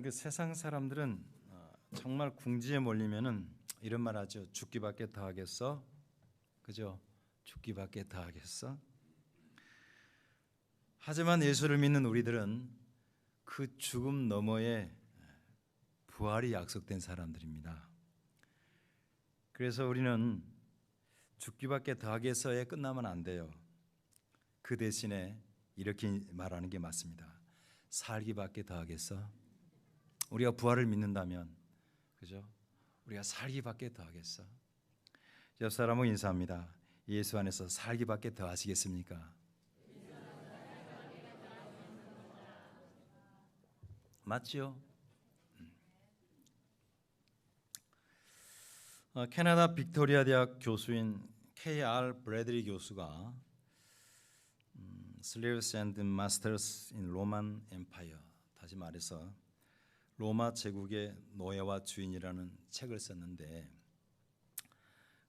여러분, 그 세상 사람들은 정말 궁지에 몰리면은 이런 말 하죠. 죽기밖에 더 하겠어? 그죠? 죽기밖에 더 하겠어? 하지만 예수를 믿는 우리들은 그 죽음 너머에 부활이 약속된 사람들입니다. 그래서 우리는 죽기밖에 더 하겠어에 끝나면 안 돼요. 그 대신에 이렇게 말하는 게 맞습니다. 살기밖에 더 하겠어? 우리가 부활을 믿는다면, 그죠? 우리가 살기밖에 더 하겠어? 옆 사람은 인사합니다. 예수 안에서 살기밖에 더 하시겠습니까? 맞죠? 캐나다 빅토리아 대학 교수인 K.R. 브래들리 교수가 Slaves and Masters in Roman Empire, 다시 말해서 로마 제국의 노예와 주인이라는 책을 썼는데,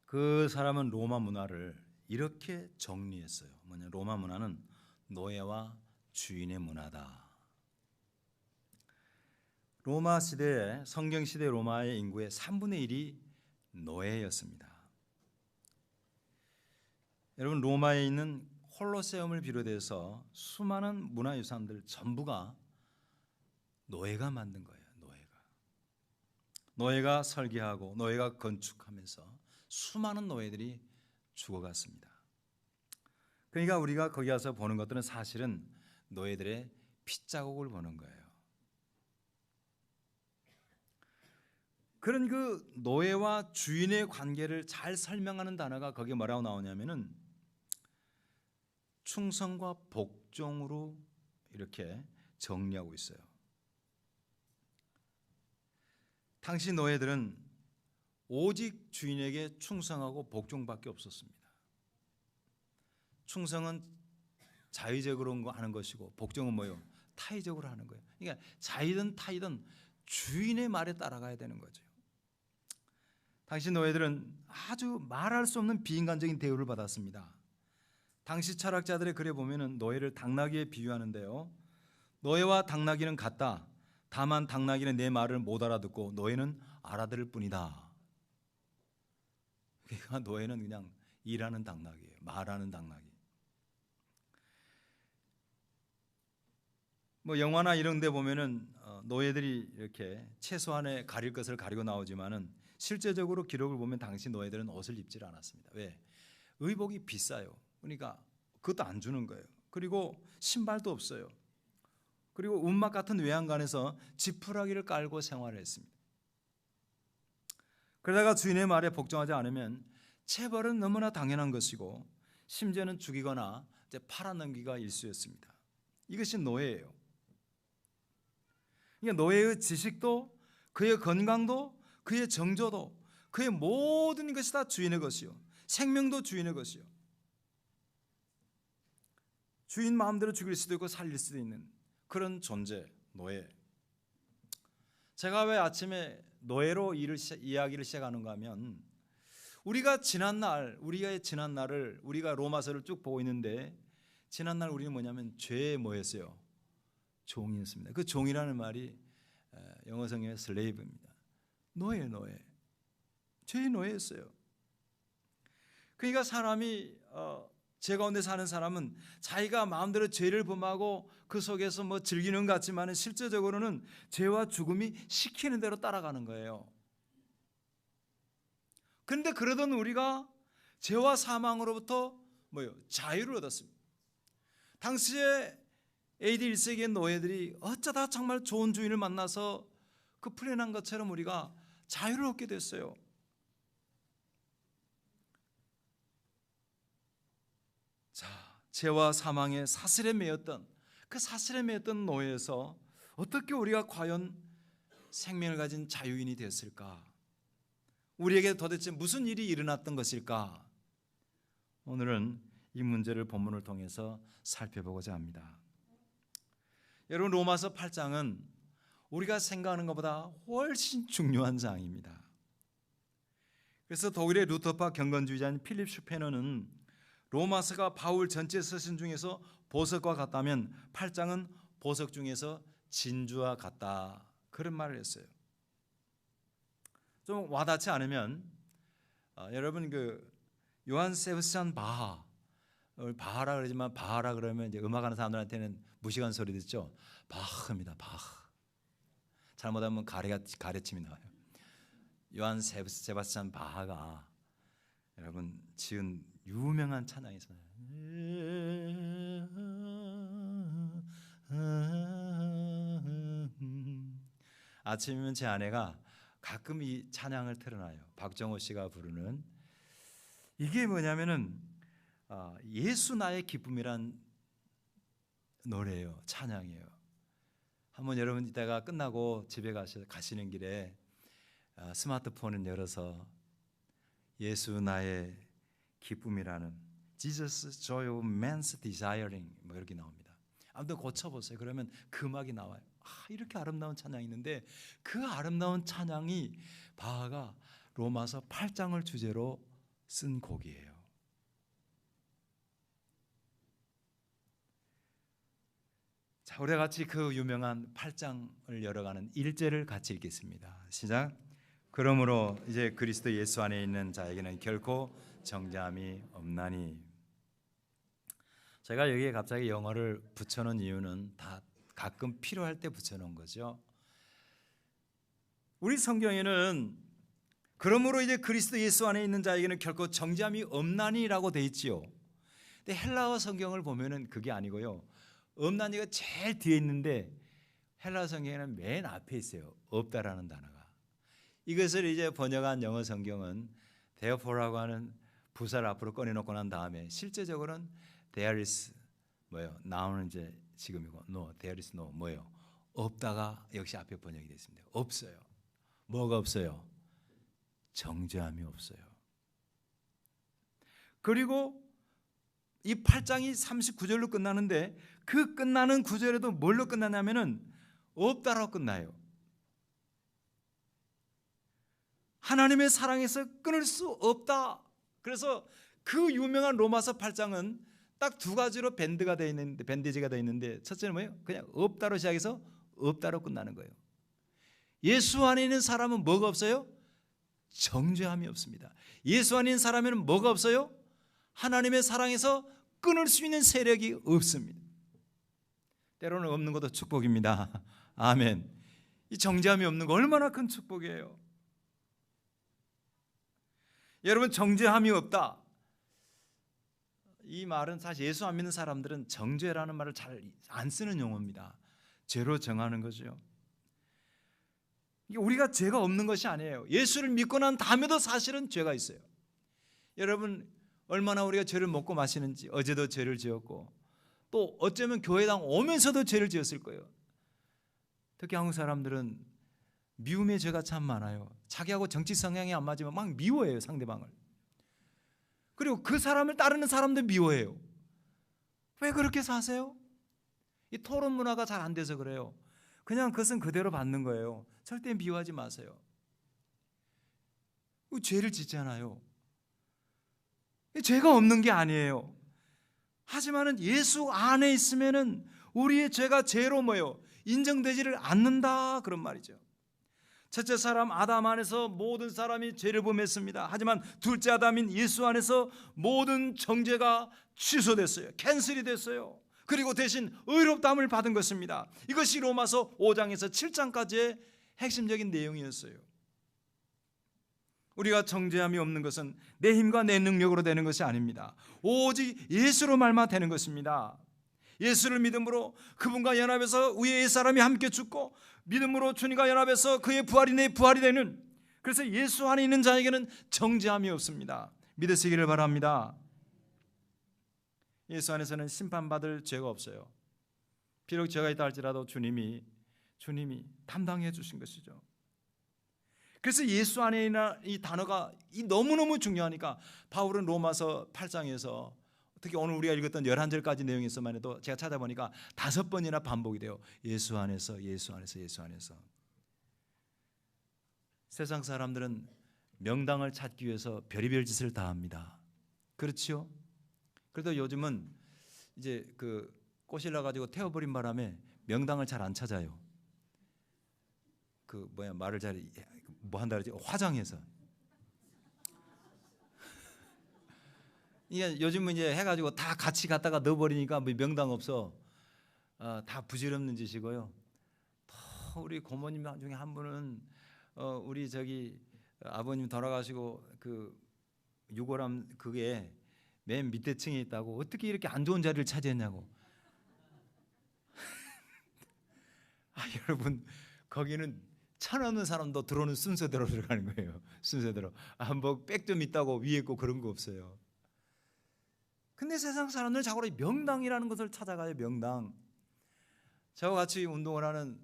그 사람은 로마 문화를 이렇게 정리했어요. 뭐냐, 로마 문화는 노예와 주인의 문화다. 로마 시대에, 성경 시대 로마의 인구의 3분의 1이 노예였습니다. 여러분, 로마에 있는 콜로세움을 비롯해서 수많은 문화유산들 전부가 노예가 만든 거예요. 노예가 설계하고 노예가 건축하면서 수많은 노예들이 죽어갔습니다. 그러니까 우리가 거기 가서 보는 것들은 사실은 노예들의 핏자국을 보는 거예요. 그런 그 노예와 주인의 관계를 잘 설명하는 단어가 거기에 뭐라고 나오냐면은 충성과 복종으로 이렇게 정리하고 있어요. 당시 노예들은 오직 주인에게 충성하고 복종밖에 없었습니다. 충성은 자의적으로 하는 것이고, 복종은 뭐예요? 타의적으로 하는 거예요. 그러니까 자의든 타의든 주인의 말에 따라가야 되는 거죠. 당시 노예들은 아주 말할 수 없는 비인간적인 대우를 받았습니다. 당시 철학자들의 글에 보면은 노예를 당나귀에 비유하는데요, 노예와 당나귀는 같다. 다만 당나귀는 내 말을 못 알아듣고 노예는 알아들을 뿐이다. 그러니까 노예는 그냥 일하는 당나귀예요. 말하는 당나귀. 뭐 영화나 이런 데 보면은 노예들이 이렇게 최소한의 가릴 것을 가리고 나오지만은 실제적으로 기록을 보면 당시 노예들은 옷을 입질 않았습니다. 왜? 의복이 비싸요. 그러니까 그것도 안 주는 거예요. 그리고 신발도 없어요. 그리고 움막 같은 외양간에서 지푸라기를 깔고 생활을 했습니다. 그러다가 주인의 말에 복종하지 않으면 체벌은 너무나 당연한 것이고, 심지어는 죽이거나 팔아넘기가 일쑤였습니다. 이것이 노예예요. 그러니까 노예의 지식도, 그의 건강도, 그의 정조도, 그의 모든 것이 다 주인의 것이요, 생명도 주인의 것이요, 주인 마음대로 죽일 수도 있고 살릴 수도 있는 그런 존재, 노예. 제가 왜 아침에 노예로 이야기를 시작하는가 하면, 우리가 지난날을 우리가 로마서를 쭉 보고 있는데, 지난날 우리는 뭐냐면 죄에 뭐였어요? 종이었습니다. 그 종이라는 말이 영어 성경의 슬레이브입니다. 노예. 죄의 노예였어요. 그러니까 사람이 죄 가운데 사는 사람은 자기가 마음대로 죄를 범하고 그 속에서 뭐 즐기는 것 같지만 실제적으로는 죄와 죽음이 시키는 대로 따라가는 거예요. 그런데 그러던 우리가 죄와 사망으로부터 자유를 얻었습니다. 당시에 AD 1세기의 노예들이 어쩌다 정말 좋은 주인을 만나서 그 풀려난 것처럼 우리가 자유를 얻게 됐어요. 자, 죄와 사망의 사슬에 매였던 그 사슬에 매였던 노예에서 어떻게 우리가 과연 생명을 가진 자유인이 되었을까? 우리에게 도대체 무슨 일이 일어났던 것일까? 오늘은 이 문제를 본문을 통해서 살펴보고자 합니다. 여러분, 로마서 8장은 우리가 생각하는 것보다 훨씬 중요한 장입니다. 그래서 독일의 루터파 경건주의자인 필립 슈페너는 로마서가 바울 전체 서신 중에서 보석과 같다면 8장은 보석 중에서 진주와 같다, 그런 말을 했어요. 좀 와닿지 않으면 여러분 그 요한 세바스찬 바하, 바하라 그러지만 바하라 그러면 이제 음악하는 사람들한테는 무식한 소리 듣죠. 바흐입니다. 바흐. 잘못하면 가래침이 나와요. 요한 세바스찬 바하가 여러분 지은 유명한 찬양이 있어요. 아침이면 제 아내가 가끔 이 찬양을 틀어놔요. 박정호 씨가 부르는. 이게 뭐냐면은 예수 나의 기쁨이란 노래예요. 찬양이에요. 한번 여러분 이따가 끝나고 집에 가시는 길에 스마트폰을 열어서 예수 나의 기쁨이라는 Jesus Joy of Man's Desiring 뭐 이렇게 나옵니다. 아무튼 고쳐보세요. 그러면 그 음악이 나와요. 이렇게 아름다운 찬양이 있는데 그 아름다운 찬양이 바하가 로마서 8장을 주제로 쓴 곡이에요. 자, 우리 같이 그 유명한 8장을 열어가는 1절을 같이 읽겠습니다. 시작. 그러므로 이제 그리스도 예수 안에 있는 자에게는 결코 정죄함이 없나니. 제가 여기에 갑자기 영어를 붙여놓은 이유는 다 가끔 필요할 때 붙여놓은 거죠. 우리 성경에는 그러므로 이제 그리스도 예수 안에 있는 자에게는 결코 정죄함이 없나니라고 돼 있지요. 근데 헬라어 성경을 보면은 그게 아니고요. 없나니가 제일 뒤에 있는데 헬라어 성경에는 맨 앞에 있어요. 없다라는 단어가. 이것을 이제 번역한 영어 성경은 therefore라고 하는 부사를 앞으로 꺼내놓고 난 다음에 실제적으로는 there is 뭐예요? now는 이제 지금이고 no, there is no 뭐예요? 없다가 역시 앞에 번역이 됐습니다. 없어요. 뭐가 없어요? 정죄함이 없어요. 그리고 이 8장이 39절로 끝나는데 그 끝나는 구절에도 뭘로 끝나냐면은 없다라고 끝나요. 하나님의 사랑에서 끊을 수 없다. 그래서 그 유명한 로마서 8장은 딱 두 가지로 밴드지가 되어 있는데 첫째는 뭐예요? 그냥 없다로 시작해서 없다로 끝나는 거예요. 예수 안에 있는 사람은 뭐가 없어요? 정죄함이 없습니다. 예수 안에 있는 사람에는 뭐가 없어요? 하나님의 사랑에서 끊을 수 있는 세력이 없습니다. 때로는 없는 것도 축복입니다. 아멘. 이 정죄함이 없는 거 얼마나 큰 축복이에요. 여러분, 정죄함이 없다. 이 말은 사실 예수 안 믿는 사람들은 정죄라는 말을 잘 안 쓰는 용어입니다. 죄로 정하는 거죠. 우리가 죄가 없는 것이 아니에요. 예수를 믿고 난 다음에도 사실은 죄가 있어요. 여러분, 얼마나 우리가 죄를 먹고 마시는지, 어제도 죄를 지었고 또 어쩌면 교회당 오면서도 죄를 지었을 거예요. 특히 한국 사람들은 미움의 죄가 참 많아요. 자기하고 정치 성향이 안 맞으면 막 미워해요, 상대방을. 그리고 그 사람을 따르는 사람도 미워해요. 왜 그렇게 사세요? 이 토론 문화가 잘 안 돼서 그래요. 그냥 그것은 그대로 받는 거예요. 절대 미워하지 마세요. 죄를 짓잖아요. 죄가 없는 게 아니에요. 하지만은 예수 안에 있으면은 우리의 죄가 죄로 뭐요? 인정되지를 않는다, 그런 말이죠. 첫째 사람 아담 안에서 모든 사람이 죄를 범했습니다. 하지만 둘째 아담인 예수 안에서 모든 정죄가 취소됐어요. 캔슬이 됐어요. 그리고 대신 의롭다함을 받은 것입니다. 이것이 로마서 5장에서 7장까지의 핵심적인 내용이었어요. 우리가 정죄함이 없는 것은 내 힘과 내 능력으로 되는 것이 아닙니다. 오직 예수로 말만 되는 것입니다. 예수를 믿음으로 그분과 연합해서 위에 사람이 함께 죽고 믿음으로 주님과 연합해서 그의 부활이 내 부활이 되는, 그래서 예수 안에 있는 자에게는 정죄함이 없습니다. 믿으시기를 바랍니다. 예수 안에서는 심판받을 죄가 없어요. 비록 죄가 있다 할지라도 주님이 담당해 주신 것이죠. 그래서 예수 안에 있는 이 단어가 너무너무 중요하니까 바울은 로마서 8장에서 특히 오늘 우리가 읽었던 11절까지 내용에서만 해도 제가 찾아보니까 5번이나 반복이 돼요. 예수 안에서, 예수 안에서, 예수 안에서. 세상 사람들은 명당을 찾기 위해서 별의별 짓을 다 합니다. 그렇죠? 그래도 요즘은 이제 그 꼬실러 가지고 태워버린 바람에 명당을 잘 안 찾아요. 말을 잘 뭐 한다 그러지? 화장해서. 이게 요즘은 이제 해가지고 다 같이 갖다가 넣어버리니까 뭐 명당 없어. 다 부질없는 짓이고요. 또 우리 고모님 중에 한 분은 우리 아버님 돌아가시고 그 유골함 그게 맨 밑에 층에 있다고 어떻게 이렇게 안 좋은 자리를 차지했냐고. 여러분 거기는 천 없는 사람도 들어오는 순서대로 들어가는 거예요. 순서대로. 뭐 백 좀 있다고 위에 있고 그런 거 없어요. 근데 세상 사람들은 자꾸 명당이라는 것을 찾아가요. 명당. 저와 같이 운동을 하는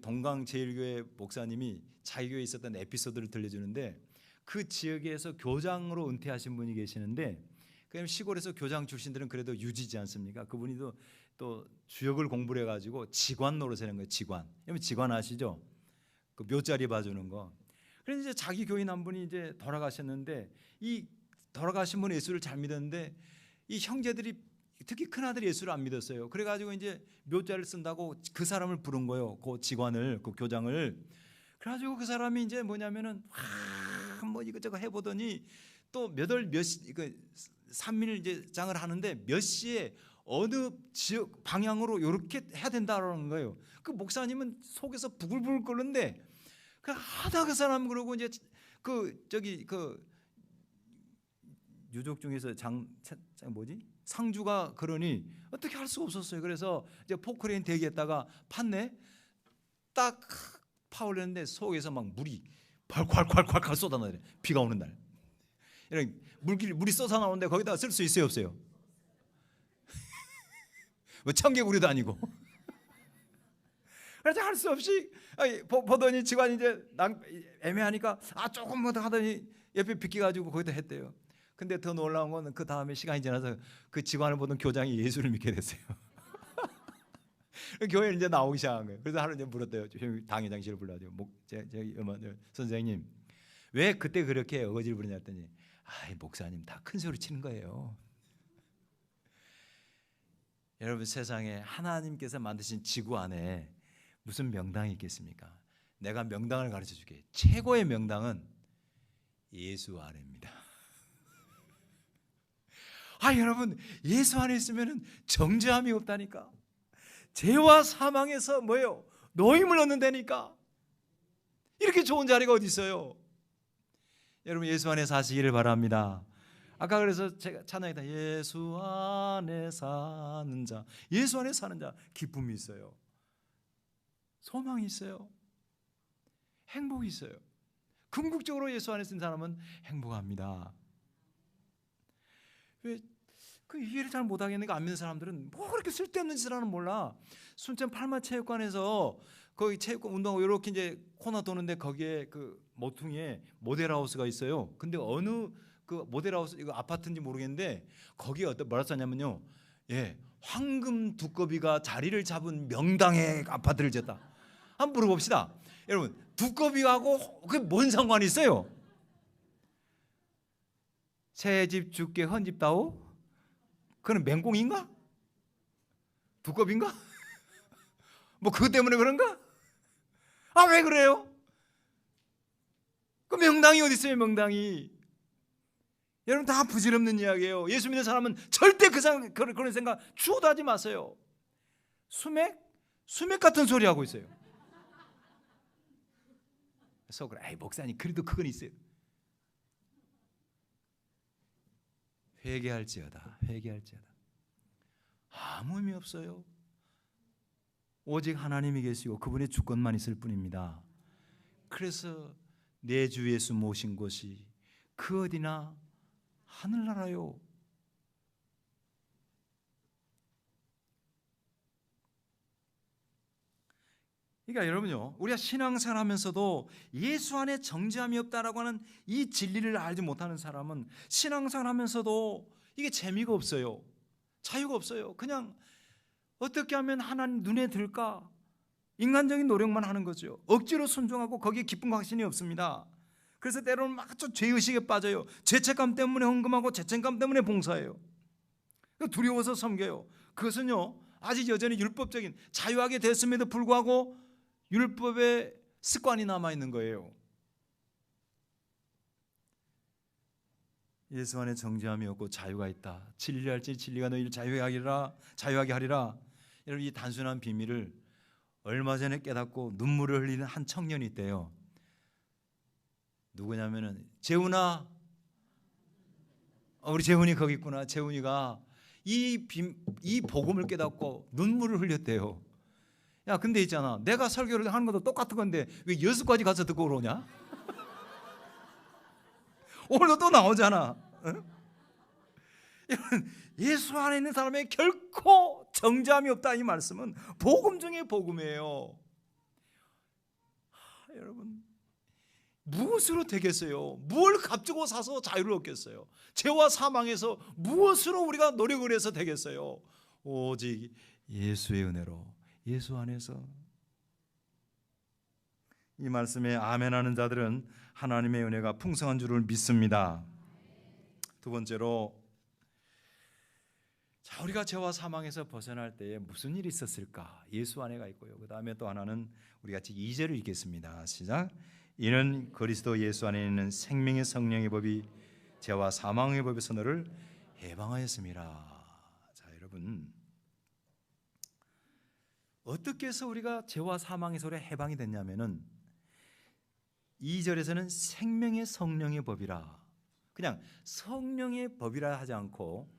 동강제일교회 목사님이 자기 교회에 있었던 에피소드를 들려주는데 그 지역에서 교장으로 은퇴하신 분이 계시는데 그럼 시골에서 교장 출신들은 그래도 유지지 않습니까? 그분이 또 주역을 공부를 해가지고 직관 노릇을 하는 거예요. 직관. 여러분 직관 아시죠? 그 묘자리 봐주는 거. 그래서 이제 자기 교인 한 분이 이제 돌아가셨는데 이 돌아가신 분은 예수를 잘 믿었는데 이 형제들이 특히 큰 아들이 예수를 안 믿었어요. 그래가지고 이제 묘자를 쓴다고 그 사람을 부른 거예요. 그 직관을, 그 교장을. 그래가지고 그 사람이 이제 뭐냐면은 뭐 이것저것 해보더니 또 몇 3일 이제 장을 하는데 몇 시에 어느 지역 방향으로 이렇게 해야 된다라는 거예요. 그 목사님은 속에서 부글부글 끓는데 그 하다 그 사람 그러고 이제 그 유족 중에서 상주가 그러니 어떻게 할 수가 없었어요. 그래서 이제 포크레인 대기했다가 팠네. 딱 파올렸는데 속에서 막 물이 콸콸콸콸 쏟아나요. 비가 오는 날. 이런 물이 쏟아 나오는데 거기다 쓸 수 있어요, 없어요? 뭐 청개구리도 아니고. 그래서 할 수 없이 보더니 직관이 이제 애매하니까 조금 더 하더니 옆에 비껴가지고 거기다 했대요. 근데 더 놀라운 건 그 다음에 시간이 지나서 그 직관을 보던 교장이 예수를 믿게 됐어요. 교회에 이제 나오기 시작한 거예요. 그래서 하루 이제 물었대요. 당회장실을 불러가지고 선생님 왜 그때 그렇게 어거지를 부르냐 했더니 목사님 다 큰 소리 치는 거예요. 여러분 세상에 하나님께서 만드신 지구 안에 무슨 명당이 있겠습니까? 내가 명당을 가르쳐 줄게. 최고의 명당은 예수 안에입니다. 여러분 예수 안에 있으면 정죄함이 없다니까. 죄와 사망에서 뭐예요? 노임을 얻는다니까. 이렇게 좋은 자리가 어디 있어요? 여러분 예수 안에 사시기를 바랍니다. 아까 그래서 제가 찬양했다. 예수 안에 사는 자, 예수 안에 사는 자 기쁨이 있어요. 소망이 있어요. 행복이 있어요. 궁극적으로 예수 안에 쓴 사람은 행복합니다. 왜 그 이해를 잘 못하겠는가? 안 믿는 사람들은 뭐 그렇게 쓸데없는 짓을 하는 몰라. 순천 팔마체육관에서 거기 체육관 운동하고 이렇게 이제 코너 도는데 거기에 그 모퉁이에 모델하우스가 있어요. 근데 어느 그 모델하우스 이거 아파트인지 모르겠는데 거기에 뭐라 썼냐면요. 황금 두꺼비가 자리를 잡은 명당의 아파트를 지었다. 한번 물어봅시다. 여러분 두꺼비하고 그게 뭔 상관이 있어요? 새 집 죽게 헌집 다오? 그건 맹공인가? 두꺼비인가? 뭐 그것 때문에 그런가? 왜 그래요? 그 명당이 어디 있어요? 명당이. 여러분 다 부질없는 이야기예요. 예수 믿는 사람은 절대 그런 생각 추호도 하지 마세요. 수맥 같은 소리 하고 있어요. 속으로 목사님 그래도 그건 있어요. 회개할지어다. 아무 의미 없어요. 오직 하나님이 계시고 그분의 주권만 있을 뿐입니다. 그래서 내 주 예수 모신 곳이 그 어디나 하늘나라요. 그러니까 여러분요, 우리가 신앙생활하면서도 예수 안에 정죄함이 없다라고 하는 이 진리를 알지 못하는 사람은 신앙생활하면서도 이게 재미가 없어요. 자유가 없어요. 그냥 어떻게 하면 하나님 눈에 들까? 인간적인 노력만 하는 거죠. 억지로 순종하고 거기에 기쁨과 확신이 없습니다. 그래서 때로는 막 죄의식에 빠져요. 죄책감 때문에 헌금하고 죄책감 때문에 봉사해요. 두려워서 섬겨요. 그것은요 아직 여전히 율법적인 자유하게 됐음에도 불구하고 율법의 습관이 남아 있는 거예요. 예수 안에 정죄함이 없고 자유가 있다. 진리할지 진리가 너희를 자유하게 하리라. 여러분, 이 단순한 비밀을 얼마 전에 깨닫고 눈물을 흘리는 한 청년이 있대요. 누구냐면은 재훈아, 우리 재훈이 거기 있구나. 재훈이가 이 복음을 깨닫고 눈물을 흘렸대요. 야, 근데 있잖아, 내가 설교를 하는 것도 똑같은 건데 왜 여수까지 가서 듣고 그러냐? 오늘도 또 나오잖아. 응? 예수 안에 있는 사람에게 결코 정죄함이 없다. 이 말씀은 복음 중에 복음이에요. 여러분, 무엇으로 되겠어요? 뭘 값주고 사서 자유를 얻겠어요? 죄와 사망에서 무엇으로 우리가 노력을 해서 되겠어요? 오직 예수의 은혜로, 예수 안에서. 이 말씀에 아멘하는 자들은 하나님의 은혜가 풍성한 줄을 믿습니다. 두 번째로, 자, 우리가 죄와 사망에서 벗어날 때에 무슨 일이 있었을까? 예수 안에가 있고요. 그 다음에 또 하나는 우리 같이 2절을 읽겠습니다. 시작. 이는 그리스도 예수 안에 있는 생명의 성령의 법이 죄와 사망의 법에서 너를 해방하였습니다. 자, 여러분, 어떻게 해서 우리가 죄와 사망에서 해방이 됐냐면은 2절에서는 생명의 성령의 법이라, 그냥 성령의 법이라 하지 않고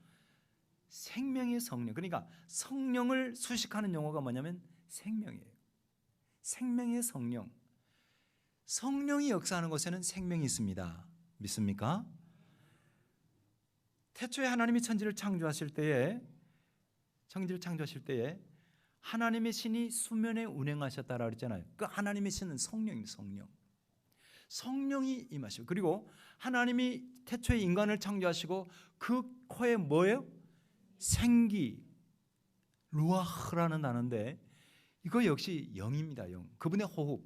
생명의 성령, 그러니까 성령을 수식하는 용어가 뭐냐면 생명이에요. 생명의 성령. 성령이 역사하는 곳에는 생명이 있습니다. 믿습니까? 태초에 하나님이 천지를 창조하실 때에 하나님의 신이 수면에 운행하셨다라고 그랬잖아요. 그 하나님의 신은 성령입니다. 성령이 임하시고, 그리고 하나님이 태초에 인간을 창조하시고 그 코에 뭐예요? 생기, 루아흐라는 단어인데 이거 역시 영입니다. 영. 그분의 호흡.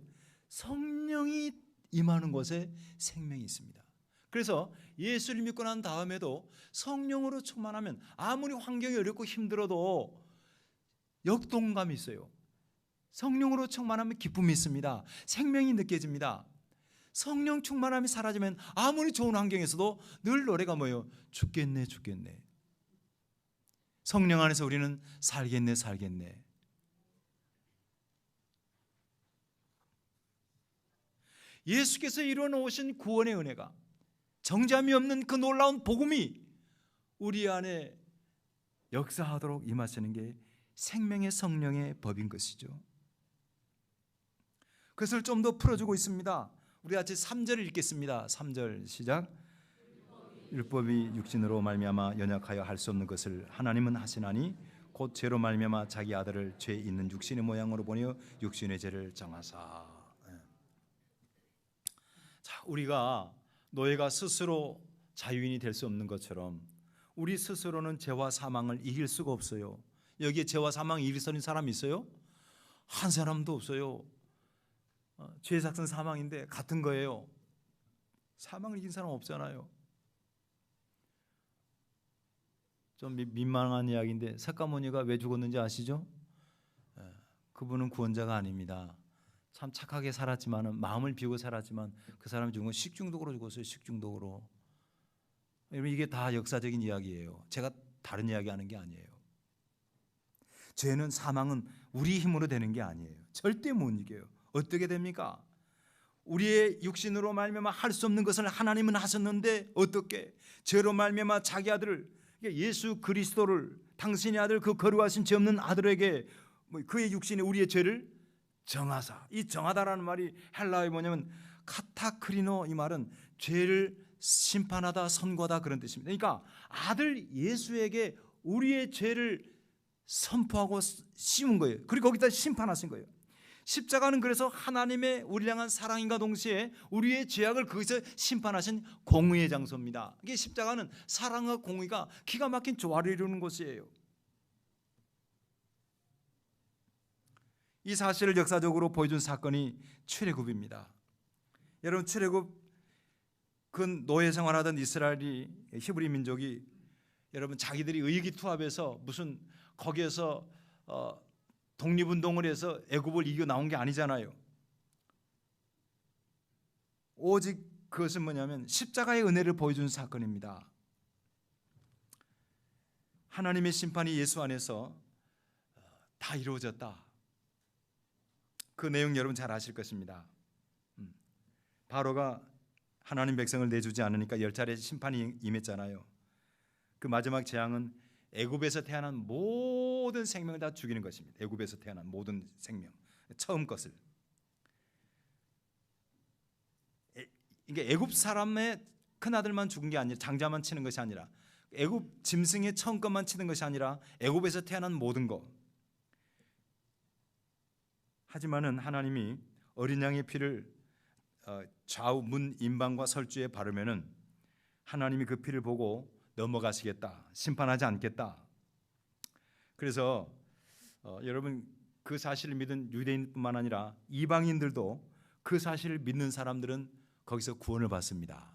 성령이 임하는 곳에 생명이 있습니다. 그래서 예수를 믿고 난 다음에도 성령으로 충만하면 아무리 환경이 어렵고 힘들어도 역동감이 있어요. 성령으로 충만하면 기쁨이 있습니다. 생명이 느껴집니다. 성령 충만함이 사라지면 아무리 좋은 환경에서도 늘 노래가 뭐예요? 죽겠네, 죽겠네. 성령 안에서 우리는 살겠네. 예수께서 이루어 놓으신 구원의 은혜가, 정죄함이 없는 그 놀라운 복음이 우리 안에 역사하도록 임하시는 게 생명의 성령의 법인 것이죠. 그것을 좀 더 풀어주고 있습니다. 우리 같이 3절을 읽겠습니다. 3절 시작. 율법이 육신으로 말미암아 연약하여 할 수 없는 것을 하나님은 하시나니 곧 죄로 말미암아 자기 아들을 죄 있는 육신의 모양으로 보내어 육신의 죄를 정하사. 자, 우리가 노예가 스스로 자유인이 될 수 없는 것처럼 우리 스스로는 죄와 사망을 이길 수가 없어요. 여기에 죄와 사망을 이길 수 있는 사람이 있어요? 한 사람도 없어요. 죄의 삭은 사망인데 같은 거예요. 사망을 이긴 사람 없잖아요. 좀 민망한 이야기인데 석가모니가 왜 죽었는지 아시죠? 그분은 구원자가 아닙니다. 참 착하게 살았지만, 마음을 비우고 살았지만 그 사람이 죽은 건 식중독으로 죽었어요. 식중독으로. 여러분, 이게 다 역사적인 이야기예요. 제가 다른 이야기하는 게 아니에요. 죄는, 사망은 우리 힘으로 되는 게 아니에요. 절대 못 이겨요. 어떻게 됩니까? 우리의 육신으로 말미암아 할 수 없는 것을 하나님은 하셨는데 어떻게? 죄로 말미암아 자기 아들을, 예수 그리스도를, 당신의 아들, 그 거룩하신 죄 없는 아들에게 그의 육신에 우리의 죄를 정하사. 이 정하다라는 말이 헬라어에 뭐냐면 카타크리노, 이 말은 죄를 심판하다, 선고하다, 그런 뜻입니다. 그러니까 아들 예수에게 우리의 죄를 선포하고 씌운 거예요. 그리고 거기다 심판하신 거예요. 십자가는 그래서 하나님의 우리를 향한 사랑인과 동시에 우리의 죄악을 거기서 심판하신 공의의 장소입니다. 이게 십자가는 사랑과 공의가 기가 막힌 조화를 이루는 곳이에요. 이 사실을 역사적으로 보여준 사건이 출애굽입니다. 여러분, 출애굽, 그 노예 생활하던 이스라엘이, 히브리 민족이, 여러분, 자기들이 의기투합해서 무슨 거기에서 독립운동을 해서 애굽을 이겨 나온 게 아니잖아요. 오직 그것은 뭐냐면 십자가의 은혜를 보여준 사건입니다. 하나님의 심판이 예수 안에서 다 이루어졌다. 그 내용 여러분 잘 아실 것입니다. 바로가 하나님 백성을 내주지 않으니까 10차례 심판이 임했잖아요. 그 마지막 재앙은 애굽에서 태어난 모든 생명을 다 죽이는 것입니다. 애굽에서 태어난 모든 생명, 처음 것을. 이게 애굽 사람의 큰 아들만 죽은 게 아니라, 장자만 치는 것이 아니라, 애굽 짐승의 처음 것만 치는 것이 아니라 애굽에서 태어난 모든 것. 하지만은 하나님이 어린 양의 피를 좌우 문 임방과 설주에 바르면은 하나님이 그 피를 보고 넘어가시겠다, 심판하지 않겠다. 그래서 여러분, 그 사실을 믿은 유대인뿐만 아니라 이방인들도, 그 사실을 믿는 사람들은 거기서 구원을 받습니다.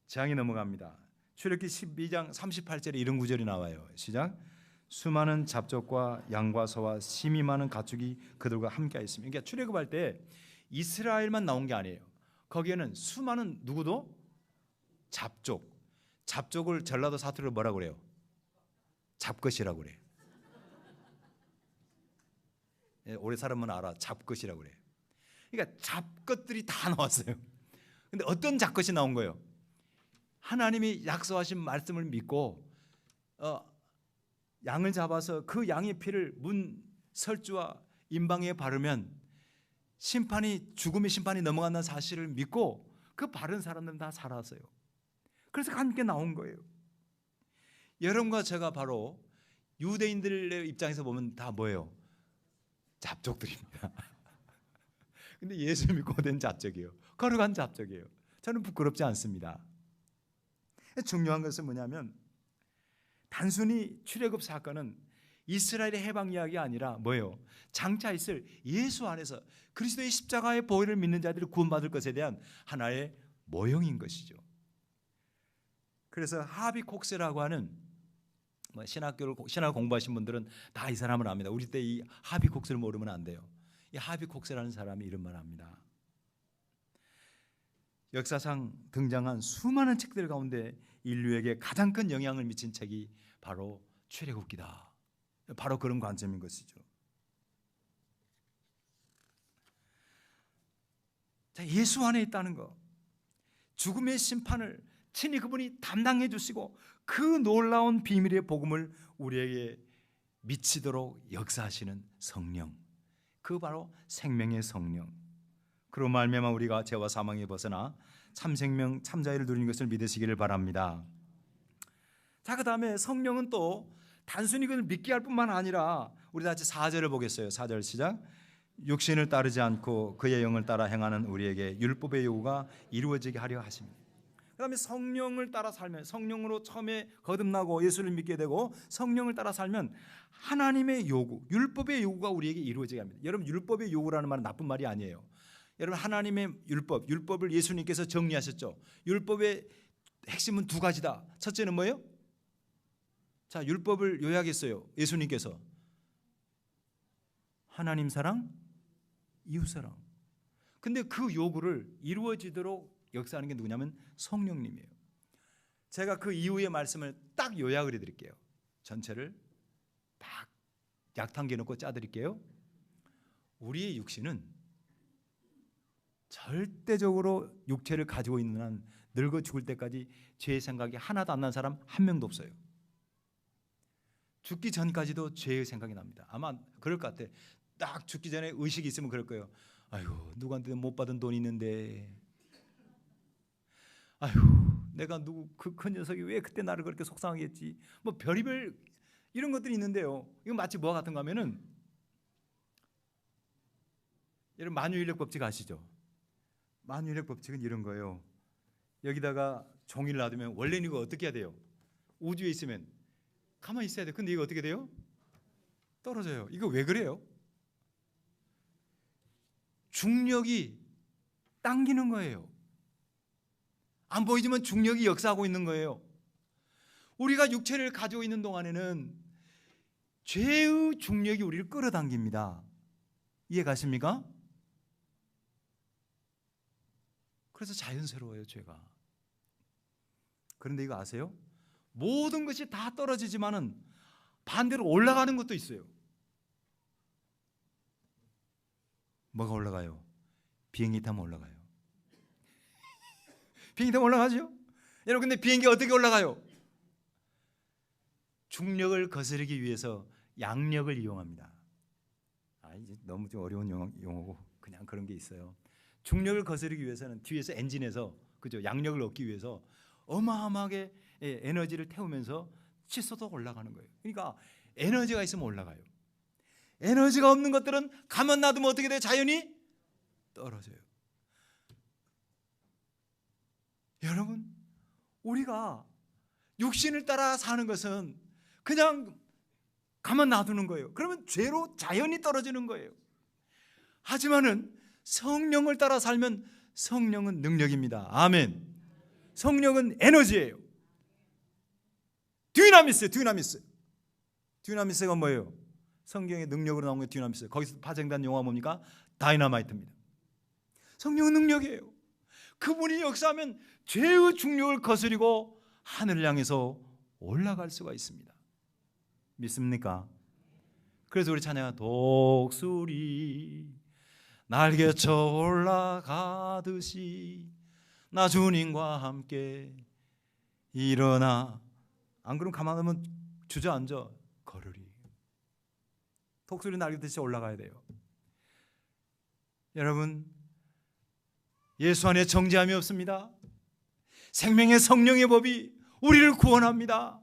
재앙이 넘어갑니다. 출애굽기 12장 38절에 이런 구절이 나와요. 시작. 수많은 잡족과 양과 소와 심이 많은 가축이 그들과 함께하였습니다. 그러니까 출애굽할 때 이스라엘만 나온 게 아니에요. 거기에는 수많은, 누구도? 잡족을 전라도 사투리로 뭐라고 그래요? 잡것이라고 그래요. 오래 살면 알아. 잡것이라고 그래요. 그러니까 잡것들이 다 나왔어요. 근데 어떤 잡것이 나온 거예요? 하나님이 약속하신 말씀을 믿고 양을 잡아서 그 양의 피를 문 설주와 임방에 바르면 죽음의 심판이 넘어간다는 사실을 믿고 그 바른 사람들은 다 살았어요. 그래서 함께 나온 거예요. 여러분과 제가 바로 유대인들의 입장에서 보면 다 뭐예요? 잡족들입니다. 근데 예수 믿고 된 잡족이에요. 거룩한 잡족이에요. 저는 부끄럽지 않습니다. 중요한 것은 뭐냐면, 단순히 출애굽 사건은 이스라엘의 해방 이야기가 아니라 뭐예요? 장차 있을 예수 안에서 그리스도의 십자가의 보혈을 믿는 자들이 구원받을 것에 대한 하나의 모형인 것이죠. 그래서 하비콕스라고 하는, 신학 공부하신 분들은 다 이 사람을 압니다. 우리 때 이 하비콕스를 모르면 안 돼요. 이 하비콕스라는 사람이 이런 말 합니다. 역사상 등장한 수많은 책들 가운데 인류에게 가장 큰 영향을 미친 책이 바로 출애굽기다. 바로 그런 관점인 것이죠. 자, 예수 안에 있다는 것, 죽음의 심판을 친히 그분이 담당해 주시고 그 놀라운 비밀의 복음을 우리에게 미치도록 역사하시는 성령, 그 바로 생명의 성령. 그로 말미암아 우리가 죄와 사망에 벗어나 참생명 참자유를 누리는 것을 믿으시기를 바랍니다. 자, 그 다음에 성령은 또 단순히 그걸 믿게 할 뿐만 아니라, 우리 다 같이 4절을 보겠어요. 4절 시작. 육신을 따르지 않고 그의 영을 따라 행하는 우리에게 율법의 요구가 이루어지게 하려 하십니다. 그 다음에 성령을 따라 살면, 성령으로 처음에 거듭나고 예수를 믿게 되고 성령을 따라 살면 하나님의 요구, 율법의 요구가 우리에게 이루어지게 합니다. 여러분, 율법의 요구라는 말은 나쁜 말이 아니에요. 여러분, 하나님의 율법을 예수님께서 정리하셨죠. 율법의 핵심은 두 가지다. 첫째는 뭐예요? 자, 율법을 요약했어요. 예수님께서 하나님 사랑, 이웃 사랑. 근데 그 요구를 이루어지도록 역사하는 게 누구냐면 성령님이에요. 제가 그 이후의 말씀을 딱 요약을 해드릴게요. 전체를 딱 약탕 개놓고 짜드릴게요. 우리의 육신은 절대적으로 육체를 가지고 있는 한 늙어 죽을 때까지 죄의 생각이 하나도 안 나는 사람 한 명도 없어요. 죽기 전까지도 죄의 생각이 납니다. 아마 그럴 것 같아. 딱 죽기 전에 의식이 있으면 그럴 거예요. 아이고, 누구한테 못 받은 돈이 있는데, 아이고, 내가 그 큰 녀석이 왜 그때 나를 그렇게 속상하게 했지, 뭐 별의별 이런 것들이 있는데요. 이건 마치 뭐와 같은가 하면은, 여러분 만유인력 법칙 아시죠? 만유인력 법칙은 이런 거예요. 여기다가 종이를 놔두면 원래는 이거 어떻게 해야 돼요? 우주에 있으면 가만히 있어야 돼요. 근데 이거 어떻게 돼요? 떨어져요. 이거 왜 그래요? 중력이 당기는 거예요. 안 보이지만 중력이 역사하고 있는 거예요. 우리가 육체를 가지고 있는 동안에는 죄의 중력이 우리를 끌어당깁니다. 이해 가십니까? 그래서 자연스러워요, 죄가. 그런데 이거 아세요? 모든 것이 다 떨어지지만은 반대로 올라가는 것도 있어요. 뭐가 올라가요? 비행기 타면 올라가요. 비행기 타면 올라가죠? 여러분, 근데 비행기 어떻게 올라가요? 중력을 거스르기 위해서 양력을 이용합니다. 이제 너무 좀 어려운 용어고 그냥 그런 게 있어요. 중력을 거스르기 위해서는 뒤에서 엔진에서, 그죠, 양력을 얻기 위해서 어마어마하게 에너지를 태우면서 치솟아 올라가는 거예요. 그러니까 에너지가 있으면 올라가요. 에너지가 없는 것들은 가만 놔두면 어떻게 돼요? 자연히 떨어져요. 여러분, 우리가 육신을 따라 사는 것은 그냥 가만 놔두는 거예요. 그러면 죄로 자연히 떨어지는 거예요. 하지만은 성령을 따라 살면 성령은 능력입니다. 아멘. 성령은 에너지예요. 디나미스가 뭐예요? 성경의 능력으로 나온 게 디나미스. 거기서 파생된 용어가 뭡니까? 다이너마이트입니다. 성령은 능력이에요. 그분이 역사하면 죄의 중력을 거스리고 하늘을 향해서 올라갈 수가 있습니다. 믿습니까? 그래서 우리 찬양은 독수리 날개쳐 올라가듯이 나 주님과 함께 일어나. 안 그러면 가만 두면 주저앉아 걸으리. 독수리 날개듯이 올라가야 돼요. 여러분, 예수 안에 정죄함이 없습니다. 생명의 성령의 법이 우리를 구원합니다.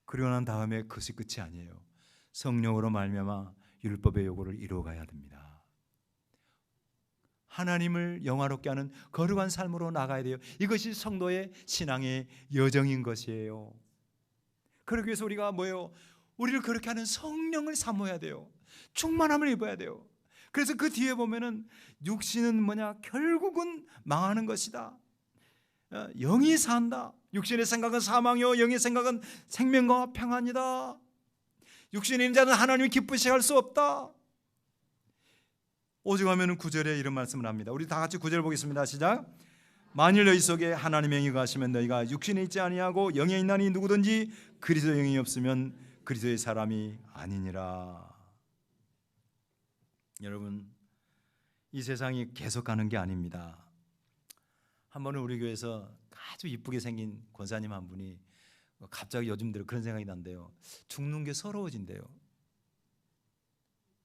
그리고 난 다음에 그것이 끝이 아니에요. 성령으로 말미암아 율법의 요구를 이루어가야 됩니다. 하나님을 영화롭게 하는 거룩한 삶으로 나가야 돼요. 이것이 성도의 신앙의 여정인 것이에요. 그러기 위해서 우리가 뭐예요? 우리를 그렇게 하는 성령을 사모해야 돼요. 충만함을 입어야 돼요. 그래서 그 뒤에 보면은 육신은 뭐냐? 결국은 망하는 것이다. 영이 산다. 육신의 생각은 사망이요 영의 생각은 생명과 평안이다. 육신의 있는 자는 하나님을 기쁘시게 할 수 없다. 오죽하면 9절에 이런 말씀을 합니다. 우리 다 같이 9절 보겠습니다. 시작. 만일 너희 속에 하나님의 영이 거하시면 너희가 육신에 있지 아니하고 영에 있나니 누구든지 그리스도 영이 없으면 그리스도의 사람이 아니니라. 여러분, 이 세상이 계속 가는 게 아닙니다. 한 번은 우리 교회에서 아주 이쁘게 생긴 권사님 한 분이 갑자기 요즘 들어 그런 생각이 난대요. 죽는 게 서러워진대요.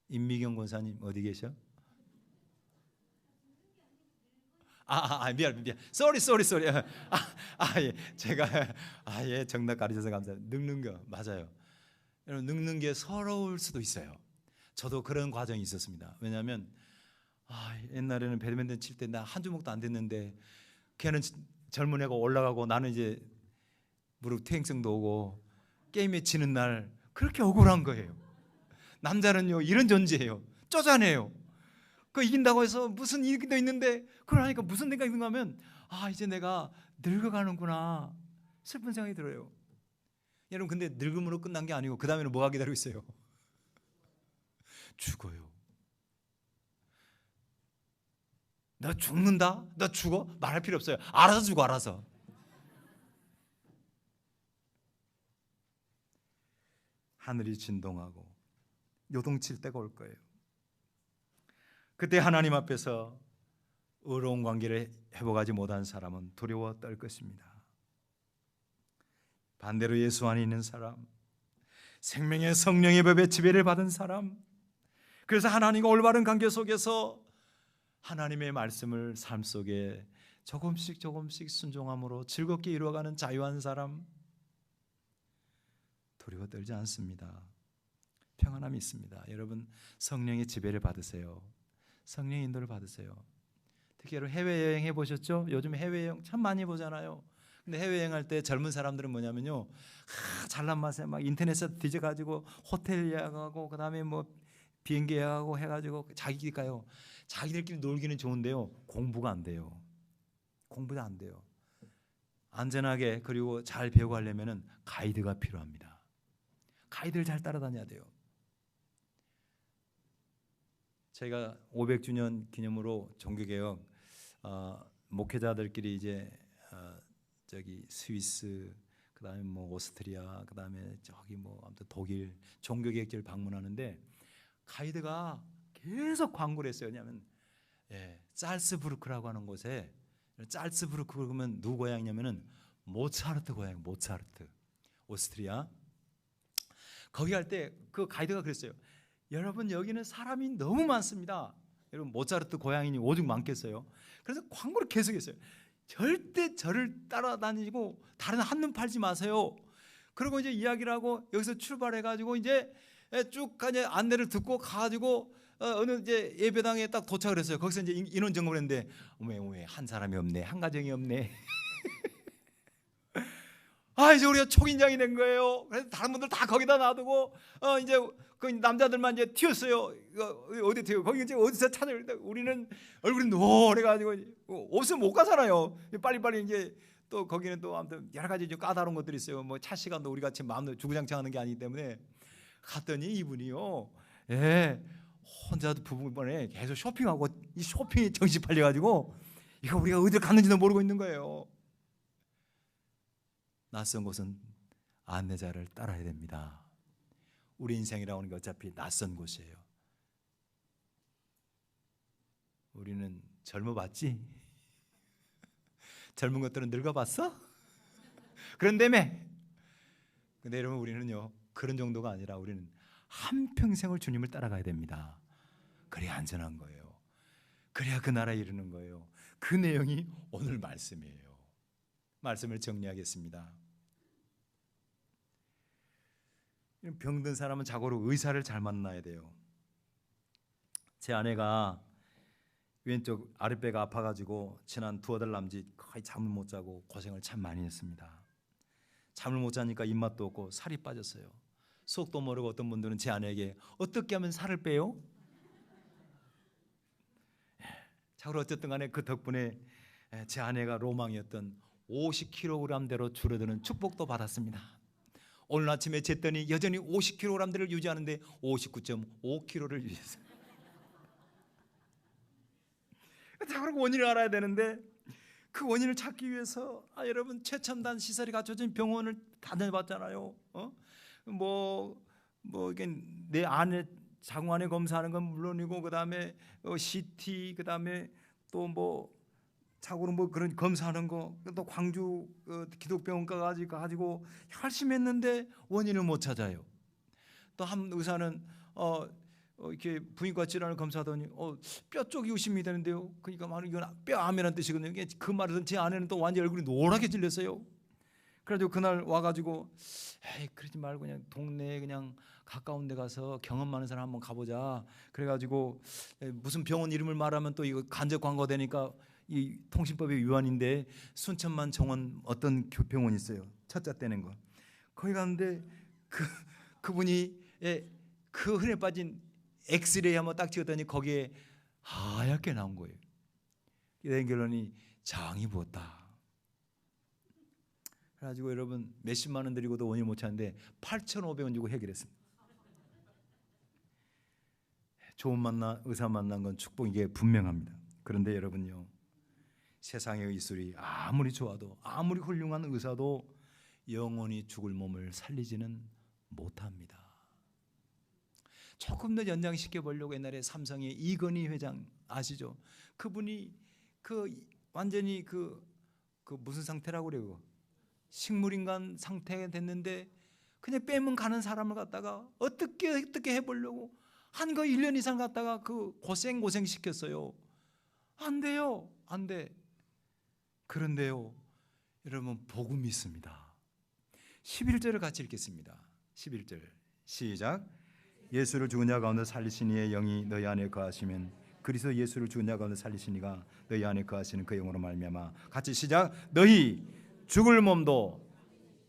임미경 권사님 어디 계셔? 미안. Sorry. 예. 제가 예, 정답 가르쳐서 감사해요. 늙는 거 맞아요. 여러분, 늙는 게 서러울 수도 있어요. 저도 그런 과정이 있었습니다. 왜냐하면 옛날에는 배드민턴 칠 때 나 한 주먹도 안 됐는데 걔는 젊은 애가 올라가고 나는 이제 무릎 퇴행성도 오고 게임에 지는 날 그렇게 억울한 거예요. 남자는요 이런 존재예요. 쪼잔해요. 그 이긴다고 해서 무슨 일도 있는데 그러니까 무슨 생각이 드는가 하면 이제 내가 늙어가는구나 슬픈 생각이 들어요. 여러분, 근데 늙음으로 끝난 게 아니고 그 다음에는 뭐가 기다리고 있어요? 죽어요. 나 죽는다? 나 죽어? 말할 필요 없어요. 알아서 죽어, 알아서. 하늘이 진동하고 요동칠 때가 올 거예요. 그때 하나님 앞에서 의로운 관계를 회복하지 못한 사람은 두려워 떨 것입니다. 반대로 예수 안에 있는 사람, 생명의 성령의 법의 지배를 받은 사람, 그래서 하나님과 올바른 관계 속에서 하나님의 말씀을 삶 속에 조금씩 순종함으로 즐겁게 이루어가는 자유한 사람, 두려워 떨지 않습니다. 평안함이 있습니다. 여러분, 성령의 지배를 받으세요. 성령의 인도를 받으세요. 특히 여러분 해외여행 해보셨죠? 요즘 해외여행 참 많이 보잖아요. 근데 해외여행할 때 젊은 사람들은 뭐냐면요, 잘난 맛에 막 인터넷에 뒤져가지고 호텔 예약하고 그다음에 뭐 비행기 예약하고 해가지고 자기들끼리 놀기는 좋은데요, 공부가 안 돼요. 공부가 안 돼요. 안전하게 그리고 잘 배우고 하려면은 가이드가 필요합니다. 가이드를 잘 따라다녀야 돼요. 저희가 500주년 기념으로 종교개혁 목회자들끼리 이제 저기 스위스, 그다음에 뭐 오스트리아, 그다음에 저기 뭐 아무튼 독일 종교개혁지를 방문하는데 가이드가 계속 광고를 했어요. 왜냐하면 짤스부르크라고 하는 곳에, 짤스부르크 그러면 누구 고향이냐면은 모차르트 고향, 모차르트, 오스트리아. 거기 갈 때 그 가이드가 그랬어요. 여러분 여기는 사람이 너무 많습니다. 여러분 모차르트 고향이니 오죽 많겠어요. 그래서 광고를 계속했어요. 절대 저를 따라다니고 다른 한눈 팔지 마세요. 그리고 이제 이야기를 하고 여기서 출발해가지고 이제 쭉 안내를 듣고 가지고 어느 이제 예배당에 딱 도착을 했어요. 거기서 이제 인원 점검을 했는데 왜 한 사람이 없네, 한 가정이 없네. 이제 우리가 초긴장이 된 거예요. 그래서 다른 분들 다 거기다 놔두고 이제 그 남자들만 이제 튀었어요. 어디 튀어? 거기 이제 어디서 찾아요? 우리는 얼굴이 노래가지고 없으면 못 가잖아요. 빨리빨리 이제 또 거기는 또 아무튼 여러 가지 좀 까다로운 것들이 있어요. 뭐 차 시간도 우리 같이 마음대로 주구장창하는 게 아니기 때문에 갔더니 이분이요, 혼자 부부만에 계속 쇼핑하고 이 쇼핑에 정신 팔려가지고 이거 우리가 어디를 갔는지도 모르고 있는 거예요. 낯선 곳은 안내자를 따라야 됩니다. 우리 인생이라고 하는 게 어차피 낯선 곳이에요. 우리는 젊어봤지? 젊은 것들은 늙어봤어? 그런다며. 근데 여러분 우리는요 그런 정도가 아니라 우리는 한평생을 주님을 따라가야 됩니다. 그래야 안전한 거예요. 그래야 그 나라에 이르는 거예요. 그 내용이 오늘 말씀이에요. 말씀을 정리하겠습니다. 병든 사람은 자고로 의사를 잘 만나야 돼요. 제 아내가 왼쪽 아랫배가 아파가지고 지난 두어 달 남짓 거의 잠을 못 자고 고생을 참 많이 했습니다. 잠을 못 자니까 입맛도 없고 살이 빠졌어요. 속도 모르고 어떤 분들은 제 아내에게 어떻게 하면 살을 빼요? 자고로 어쨌든 간에 그 덕분에 제 아내가 로망이었던 50kg대로 줄어드는 축복도 받았습니다. 오늘 아침에 쟀더니 여전히 50kg대를 유지하는데 59.5kg를 유지했어요. 자꾸 원인을 알아야 되는데 그 원인을 찾기 위해서 여러분 최첨단 시설이 갖춰진 병원을 다녀봤잖아요. 이게 내 안에 자궁 안에 검사하는 건 물론이고 그다음에 CT, 그다음에 또 뭐 자고로 뭐 그런 검사하는 거, 또 광주 기독병원가 가지고 열심히 했는데 원인을 못 찾아요. 또 한 의사는 이렇게 부인과 질환을 검사하더니 뼈 쪽이 의심이 되는데요. 그러니까 말은 이건 뼈암이라는 뜻이거든요. 그 말은 제 아내는 또 완전 얼굴이 노랗게 질렸어요. 그래가지고 그날 와가지고 그러지 말고 그냥 동네에 그냥 가까운 데 가서 경험 많은 사람 한번 가보자. 그래가지고 무슨 병원 이름을 말하면 또 이거 간접 광고 되니까 이 통신법이 위반인데 순천만 정원 어떤 병원이 있어요. 첫자 떼는 거. 거기 갔는데 그분이 그 흔해 빠진 엑스레이 한번 딱 찍었더니 거기에 하얗게 나온 거예요. 내 결론이 장이 부었다. 그래가지고 여러분 몇십만 원 드리고도 원인 못 찾는데 8,500원 주고 해결했습니다. 좋은 의사 만난 건 축복이게 분명합니다. 그런데 여러분요, 세상의 의술이 아무리 좋아도 아무리 훌륭한 의사도 영원히 죽을 몸을 살리지는 못합니다. 조금 더 연장시켜 보려고 옛날에 삼성의 이건희 회장 아시죠? 그분이 완전히 무슨 상태라고 그래요? 식물인간 상태가 됐는데 그냥 빼면 가는 사람을 갖다가 어떻게 해보려고 한 거 1년 이상 갖다가 고생 시켰어요. 안 돼요. 안 돼. 그런데요, 여러분 복음이 있습니다. 11절을 같이 읽겠습니다. 11절 시작. 예수를 죽은 자 가운데 살리신 이의 영이 너희 안에 거하시면 그리스도 예수를 죽은 자 가운데 살리신 이가 너희 안에 거하시는 그 영으로 말미암아 같이 시작. 너희 죽을 몸도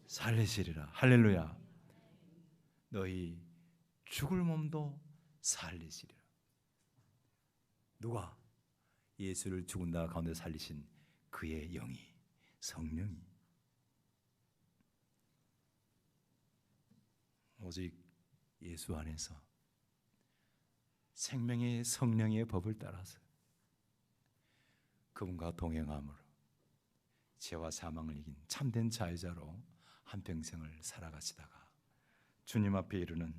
살리시리라. 할렐루야. 너희 죽을 몸도 살리시리라. 누가? 예수를 죽은 자 가운데 살리신 그의 영이, 성령이. 오직 예수 안에서 생명의 성령의 법을 따라서 그분과 동행함으로 죄와 사망을 이긴 참된 자유자로 한평생을 살아가시다가 주님 앞에 이르는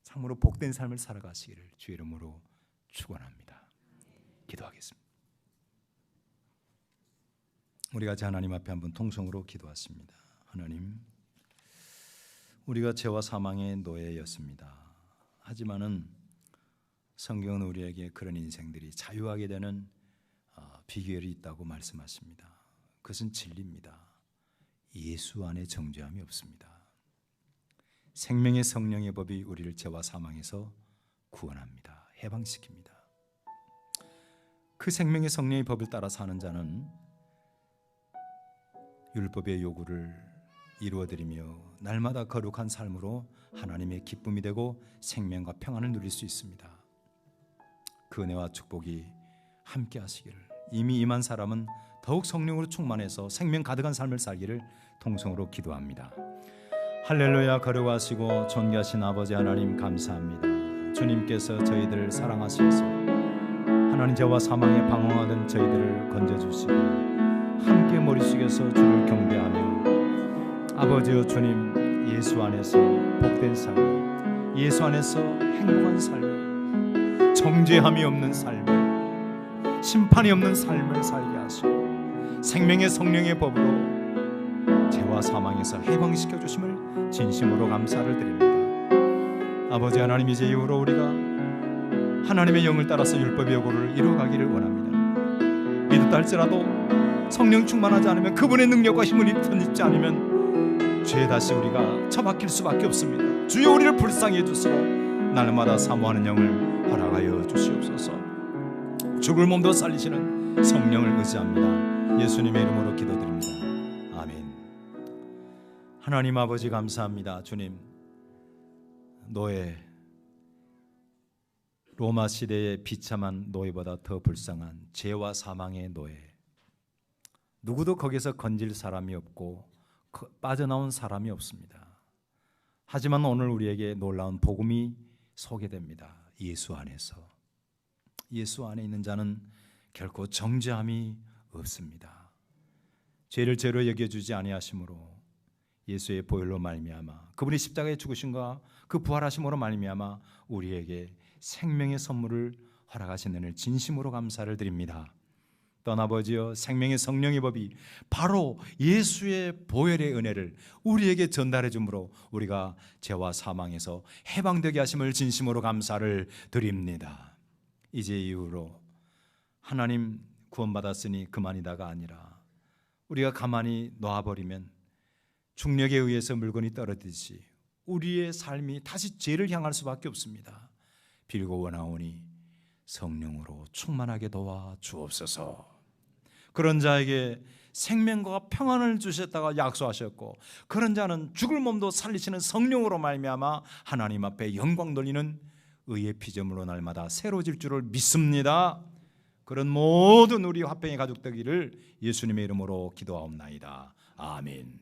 참으로 복된 삶을 살아가시기를 주의 이름으로 축원합니다. 기도하겠습니다. 우리 같이 하나님 앞에 한번 통성으로 기도하십니다. 하나님, 우리가 죄와 사망의 노예였습니다. 하지만은 성경은 우리에게 그런 인생들이 자유하게 되는 비결이 있다고 말씀하십니다. 그것은 진리입니다. 예수 안에 정죄함이 없습니다. 생명의 성령의 법이 우리를 죄와 사망에서 구원합니다. 해방시킵니다. 그 생명의 성령의 법을 따라 사는 자는 율법의 요구를 이루어드리며 날마다 거룩한 삶으로 하나님의 기쁨이 되고 생명과 평안을 누릴 수 있습니다. 그 은혜와 축복이 함께 하시기를, 이미 임한 사람은 더욱 성령으로 충만해서 생명 가득한 삶을 살기를 통성으로 기도합니다. 할렐루야. 거룩하시고 존귀하신 아버지 하나님, 감사합니다. 주님께서 저희들을 사랑하셔서 하나님 죄와 사망에 방황하던 저희들을 건져주시고 함께 머리 숙여서 주를 경배하며 아버지여 주님, 예수 안에서 복된 삶, 예수 안에서 행복한 삶, 정죄함이 없는 삶을, 심판이 없는 삶을 살게 하시고 생명의 성령의 법으로 죄와 사망에서 해방시켜 주심을 진심으로 감사를 드립니다. 아버지 하나님, 이제 이후로 우리가 하나님의 영을 따라서 율법의 요구를 이루어가기를 원합니다. 믿었다 할지라도 성령 충만하지 않으면, 그분의 능력과 힘을 입지 않으면 죄에 다시 우리가 처박힐 수밖에 없습니다. 주여, 우리를 불쌍히 해주소. 날마다 사모하는 영을 허락하여 주시옵소서. 죽을 몸도 살리시는 성령을 의지합니다. 예수님의 이름으로 기도드립니다. 아멘. 하나님 아버지, 감사합니다. 주님, 노예, 로마 시대의 비참한 노예보다 더 불쌍한 죄와 사망의 노예, 누구도 거기서 건질 사람이 없고 빠져나온 사람이 없습니다. 하지만 오늘 우리에게 놀라운 복음이 소개됩니다. 예수 안에서, 예수 안에 있는 자는 결코 정죄함이 없습니다. 죄를 죄로 여겨주지 아니하심으로 예수의 보혈로 말미암아, 그분이 십자가에 죽으심과 그 부활하심으로 말미암아 우리에게 생명의 선물을 허락하신 은혜를 진심으로 감사를 드립니다. 또한 아버지여, 생명의 성령의 법이 바로 예수의 보혈의 은혜를 우리에게 전달해 주므로 우리가 죄와 사망에서 해방되게 하심을 진심으로 감사를 드립니다. 이제 이후로 하나님, 구원받았으니 그만이다가 아니라 우리가 가만히 놔버리면 중력에 의해서 물건이 떨어지듯이 우리의 삶이 다시 죄를 향할 수밖에 없습니다. 빌고 원하오니 성령으로 충만하게 도와 주옵소서. 그런 자에게 생명과 평안을 주셨다가 약속하셨고, 그런 자는 죽을 몸도 살리시는 성령으로 말미암아 하나님 앞에 영광 돌리는 의의 피조물로 날마다 새로워질 줄을 믿습니다. 그런 모든 우리 화평의 가족 되기를 예수님의 이름으로 기도하옵나이다. 아멘.